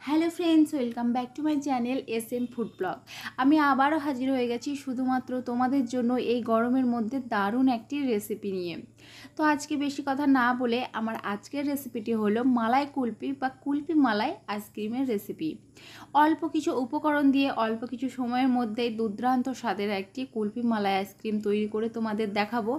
Hello friends, welcome back to my channel SM food blog. আমি আবারও হাজির হয়ে গেছি শুধুমাত্র তোমাদের জন্য এই গরমের মধ্যে দারুণ একটি রেসিপি নিয়ে। তো আজকে বেশি কথা না বলে আমার আজকের রেসিপিটি হলো মালাই কুলফি বা কুলফি মালাই আইসক্রিমের রেসিপি। অল্প কিছু উপকরণ দিয়ে অল্প কিছু সময়ের মধ্যেই দুর্দান্ত স্বাদের একটি কুলফি মালাই আইসক্রিম তৈরি করে তোমাদের দেখাবো।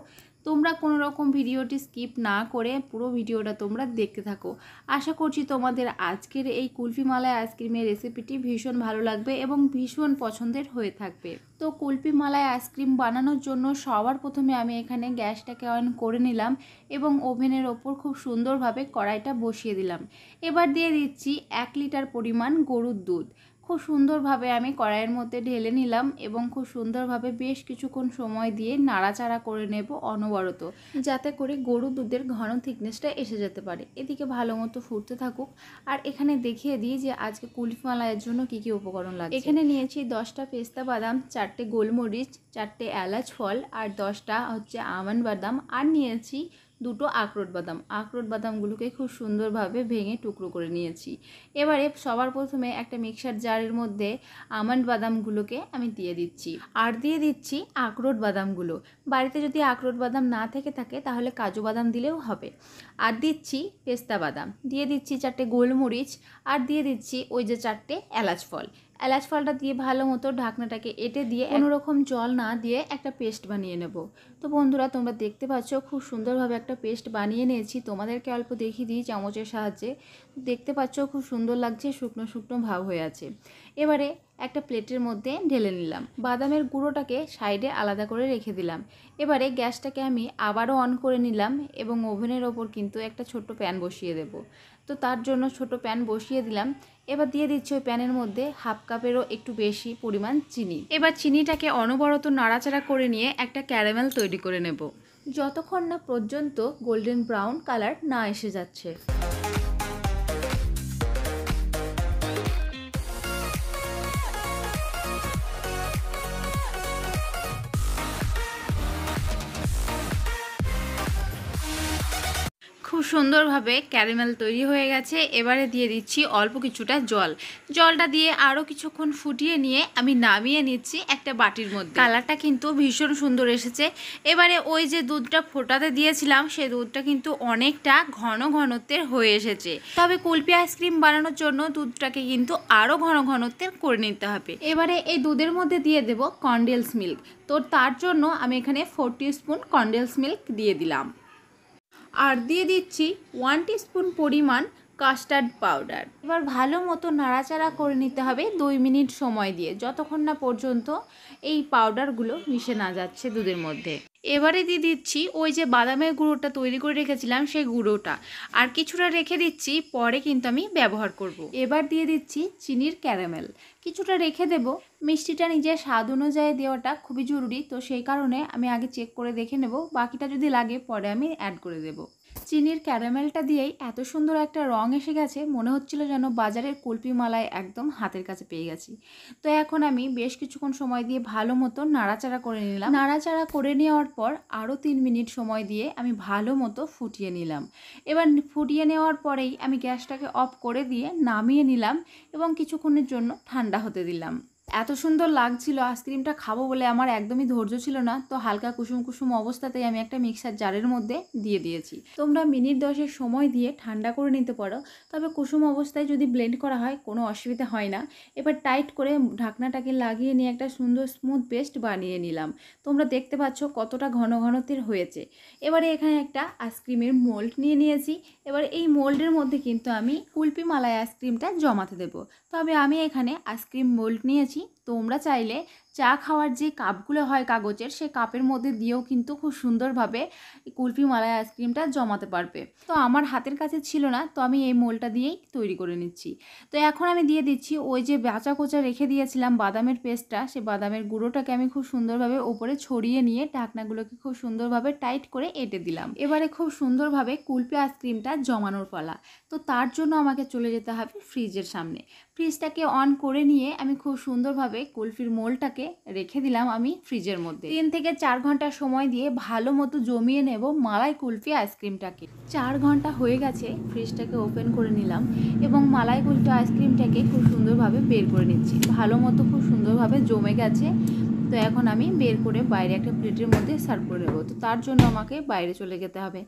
তোমরা কোনো রকম ভিডিওটি স্কিপ না করে পুরো ভিডিওটা তোমরা দেখতে থাকো। আশা করছি তোমাদের আজকের এই কুলফি মালাই আইসক্রিমের রেসিপিটি ভীষণ ভালো লাগবে এবং ভীষণ পছন্দের হয়ে থাকবে। তো কুলফি মালাই আইসক্রিম বানানোর জন্য সবার প্রথমে আমি এখানে গ্যাসটাকে অন করে নিলাম এবং ওভেনের ওপর খুব সুন্দরভাবে কড়াইটা বসিয়ে দিলাম। এবার দিয়ে দিচ্ছি 1 লিটার পরিমাণ গরুর দুধ। খুব সুন্দরভাবে আমি কড়াইয়ের মধ্যে ঢেলে নিলাম এবং খুব সুন্দরভাবে বেশ কিছুক্ষণ সময় দিয়ে নাড়াচাড়া করে নেব অনবরত, যাতে করে গরুর দুধের ঘন থিকনেসটা এসে যেতে পারে। এদিকে ভালো মতো ফুটতে থাকুক। আর এখানে দেখিয়ে দিই যে আজকে কুলফি মালাইয়ের জন্য কী কী উপকরণ লাগছে। এখানে নিয়েছি 10টা পেস্তা বাদাম, 4টে গোলমরিচ, 4টে এলাচ ফল আর 10টা হচ্ছে আমন্ড বাদাম, আর নিয়েছি 2টো আখরোট বাদাম। আখরোট বাদামগুলোকে খুব সুন্দরভাবে ভেঙে টুকরো করে নিয়েছি। এবারে সবার প্রথমে একটা মিক্সার জারের মধ্যে আমন্ড বাদামগুলোকে আমি দিয়ে দিচ্ছি, আর দিয়ে দিচ্ছি আখরোট বাদামগুলো। বাড়িতে যদি আখরোট বাদাম না থেকে থাকে তাহলে কাজু বাদাম দিলেও হবে। আর দিচ্ছি পেস্তা বাদাম, দিয়ে দিচ্ছি 4টে গোলমরিচ, আর দিয়ে দিচ্ছি ওই যে 4টে এলাচ ফল। এলাচ ফলটা দিয়ে ভালো মতো ঢাকনাটাকে এঁটে দিয়ে কোনো রকম জল না দিয়ে একটা পেস্ট বানিয়ে নেব। তো বন্ধুরা, তোমরা দেখতে পাচ্ছ খুব সুন্দরভাবে একটা পেস্ট বানিয়ে নিয়েছি। তোমাদেরকে অল্প দেখিয়ে দিই চামচের সাহায্যে। দেখতে পাচ্ছ খুব সুন্দর লাগছে, শুকনো শুকনো ভাব হয়ে আছে। এবারে একটা প্লেটের মধ্যে ঢেলে নিলাম। বাদামের গুঁড়োটাকে সাইডে আলাদা করে রেখে দিলাম। এবারে গ্যাসটাকে আমি আবারও অন করে নিলাম এবং ওভেনের ওপর কিন্তু একটা ছোট্ট প্যান বসিয়ে দেব। তো তার জন্য ছোট প্যান বসিয়ে দিলাম। এবার দিয়ে দিচ্ছি ওই প্যানের মধ্যে 1/2 কাপেরও একটু বেশি পরিমাণ চিনি। এবার চিনিটাকে অনবরত নাড়াচাড়া করে নিয়ে একটা ক্যারামেল তৈরি করে নেব, যতক্ষণ না পর্যন্ত গোল্ডেন ব্রাউন কালার না এসে যাচ্ছে। খুব সুন্দরভাবে ক্যারামেল তৈরি হয়ে গেছে। এবারে দিয়ে দিচ্ছি অল্প কিছুটা জল। জলটা দিয়ে আরও কিছুক্ষণ ফুটিয়ে নিয়ে আমি নামিয়ে নিচ্ছি একটা বাটির মধ্যে। কালারটা কিন্তু ভীষণ সুন্দর এসেছে। এবারে ওই যে দুধটা ফোটাতে দিয়েছিলাম সেই দুধটা কিন্তু অনেকটা ঘন ঘনত্বের হয়ে এসেছে। তবে কুলফি আইসক্রিম বানানোর জন্য দুধটাকে কিন্তু আরও ঘন ঘনত্বের করে নিতে হবে। এবারে এই দুধের মধ্যে দিয়ে দেব কনডেন্স মিল্ক। তো তার জন্য আমি এখানে 4 টিস্পুন কনডেন্স মিল্ক দিয়ে দিলাম, আর দিয়ে দিচ্ছি 1 টিস্পুন পরিমাণ কাস্টার্ড পাউডার। এবার ভালো মতো নাড়াচাড়া করে নিতে হবে 2 মিনিট সময় দিয়ে, যতক্ষণ না পর্যন্ত এই পাউডারগুলো মিশে না যাচ্ছে দুধের মধ্যে। এবারে দিয়ে দিচ্ছি ওই যে বাদামের গুঁড়োটা তৈরি করে রেখেছিলাম সেই গুঁড়োটা, আর কিছুটা রেখে দিচ্ছি, পরে কিন্তু আমি ব্যবহার করব। এবার দিয়ে দিচ্ছি চিনির ক্যারামেল, কিছুটা রেখে দেব। মিষ্টিটা নিজের স্বাদ অনুযায়ী দেওয়াটা খুবই জরুরি, তো সেই কারণে আমি আগে চেক করে দেখে নেব, বাকিটা যদি লাগে পরে আমি অ্যাড করে দেব। চিনির ক্যারামেলটা দিয়েই এত সুন্দর একটা রং এসে গেছে, মনে হচ্ছিল যেন বাজারের কুলফি মালাই একদম হাতের কাছে পেয়ে গেছি। তো এখন আমি বেশ কিছুক্ষণ সময় দিয়ে ভালো মতো নাড়াচাড়া করে নিলাম। নাড়াচাড়া করে নেওয়ার পর আরও 3 মিনিট সময় দিয়ে আমি ভালো মতো ফুটিয়ে নিলাম। এবার ফুটিয়ে নেওয়ার পরেই আমি গ্যাসটাকে অফ করে দিয়ে নামিয়ে নিলাম এবং কিছুক্ষণের জন্য ঠান্ডা হতে দিলাম। এত সুন্দর লাগছিল আইসক্রিমটা খাবো বলে আমার একদমই ধৈর্য ছিল না। তো হালকা কুসুম কুসুম অবস্থাতেই আমি একটা মিক্সার জারের মধ্যে দিয়ে দিয়েছি। তোমরা মিনিট 10 সময় দিয়ে ঠান্ডা করে নিতে পারো, তবে কুসুম অবস্থায় যদি ব্লেন্ড করা হয় কোনো অসুবিধা হয় না। এবার টাইট করে ঢাকনাটাকে লাগিয়ে নিয়ে একটা সুন্দর স্মুথ পেস্ট বানিয়ে নিলাম। তোমরা দেখতে পাচ্ছ কতটা ঘন ঘনত্বের হয়েছে। এবারে এখানে একটা আইসক্রিমের মোল্ড নিয়ে নিয়েছি। এবার এই মোল্ডের মধ্যে কিন্তু আমি কুলফি মালাই আইসক্রিমটা জমাতে দেবো। তবে আমি এখানে আইসক্রিম মোল্ড নিয়েছি। তোমরা চাইলে চা খাওয়ার যে কাপগুলো হয় কাগজের, সেই কাপের মধ্যে দিয়েও কিন্তু খুব সুন্দরভাবে কুলফি মালাই আইসক্রিমটা জমাতে পারবে। তো আমার হাতের কাছে ছিল না, তো আমি এই মোলটা দিয়েই তৈরি করে নিচ্ছি। তো এখন আমি দিয়ে দিচ্ছি ওই যে বাঁচা কোচা রেখে দিয়েছিলাম বাদামের পেস্টটা, সেই বাদামের গুঁড়োটাকে আমি খুব সুন্দরভাবে ওপরে ছড়িয়ে নিয়ে ঢাকনাগুলোকে খুব সুন্দরভাবে টাইট করে এঁটে দিলাম। এবারে খুব সুন্দরভাবে কুলফি আইসক্রিমটা জমানোর পালা। তো তার জন্য আমাকে চলে যেতে হবে ফ্রিজের সামনে। ফ্রিজটাকে অন করে নিয়ে আমি খুব সুন্দরভাবে কুলফির মোলটাকে আইসক্রিমটাকে রেখে দিলাম আমি ফ্রিজের মধ্যে। 3 থেকে 4 ঘন্টা সময় দিয়ে ভালো মতো জমিয়ে নেব মালাই কুলফি আইসক্রিমটাকে। 4 ঘন্টা হয়ে গেছে, ফ্রিজটাকে ওপেন করে নিলাম এবং মালাই কুলফি আইসক্রিমটাকে খুব সুন্দরভাবে বের করে নিচ্ছি। ভালো মতো খুব সুন্দরভাবে জমে গেছে। তো এখন আমি বের করে বাইরে একটা প্লেটের মধ্যে সার্ভ করে নেবো। তো তার জন্য আমাকে বাইরে চলে যেতে হবে।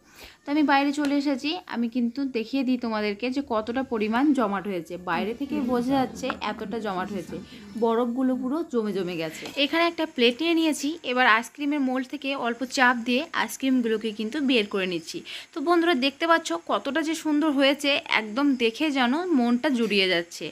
তো আমি বাইরে চলে এসেছি। আমি কিন্তু দেখিয়ে দিই তোমাদেরকে যে কতটা পরিমাণ জমাট হয়েছে। বাইরে থেকে বোঝা যাচ্ছে এতটা জমাট হয়েছে, বরফগুলো পুরো জমে জমে গেছে। এখানে একটা প্লেট নিয়ে নিয়েছি। এবার আইসক্রিমের মোল্ড থেকে অল্প চাপ দিয়ে আইসক্রিমগুলোকে কিন্তু বের করে নিচ্ছি। তো বন্ধুরা দেখতে পাচ্ছ কতটা যে সুন্দর হয়েছে, একদম দেখে যেন মনটা জুড়িয়ে যাচ্ছে।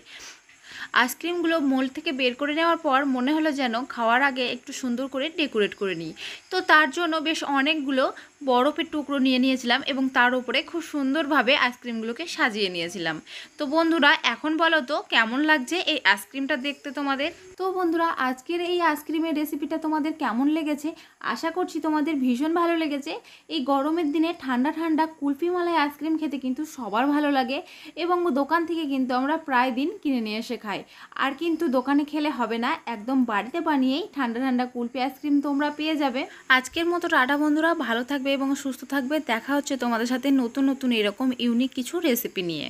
আইসক্রিমগুলো মোল্ড থেকে বের করে নেওয়ার পর মনে হলো যেন খাওয়ার আগে একটু সুন্দর করে ডেকোরেট করে নিই। তো তার জন্য বেশ অনেকগুলো বরফের টুকরো নিয়ে নিয়েছিলাম এবং তার উপরে খুব সুন্দরভাবে আইসক্রিমগুলোকে সাজিয়ে নিয়েছিলাম। তো বন্ধুরা এখন বলো তো কেমন লাগছে এই আইসক্রিমটা দেখতে তোমাদের? তো বন্ধুরা আজকের এই আইসক্রিমের রেসিপিটা তোমাদের কেমন লেগেছে? আশা করছি তোমাদের ভীষণ ভালো লেগেছে। এই গরমের দিনে ঠান্ডা ঠান্ডা কুলফি মালাই আইসক্রিম খেতে কিন্তু সবার ভালো লাগে এবং দোকান থেকে কিন্তু আমরা প্রায় দিন কিনে নিয়ে এসে খাই। আর কিন্তু দোকানে খেলে হবে না, একদম বাড়িতে বানিয়েই ঠান্ডা ঠান্ডা কুলফি আইসক্রিম তোমরা পেয়ে যাবে। আজকের মতো টাটা বন্ধুরা, ভালো থাকবে এবং সুস্থ থাকবে। দেখা হচ্ছে তোমাদের সাথে নতুন নতুন এরকম ইউনিক কিছু রেসিপি নিয়ে।